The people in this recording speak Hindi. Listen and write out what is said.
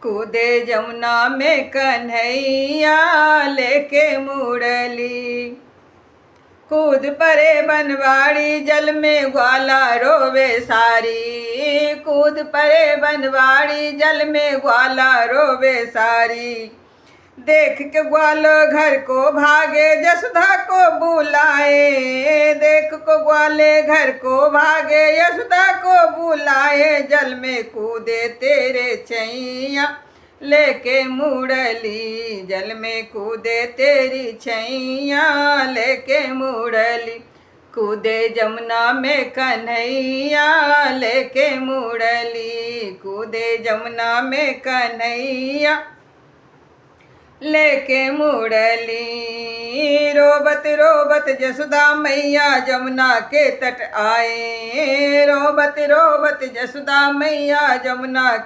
कूदे जमुना में कन्हैया लेके मुरली। कूद परे बनवाड़ी जल में ग्वाला रोवे सारी। कूद परे बनवाड़ी जल में ग्वाला रोवे सारी। देख के ग्वालो घर को भागे यशोदा को बुलाए। देख को ग्वाले घर को भागे यशोदा को बुलाए। जल में कूदे तेरे छैया लेके मुरली। जल में कूदे तेरी छैया लेके मुरली। कूदे जमुना में कन्हैया लेके मुरली। कूदे जमुना में कन्हैया लेके मुरली। रोबत रोबत यशोदा मैया जमुना के तट आए। रोबत रोबत यशोदा मैया जमुना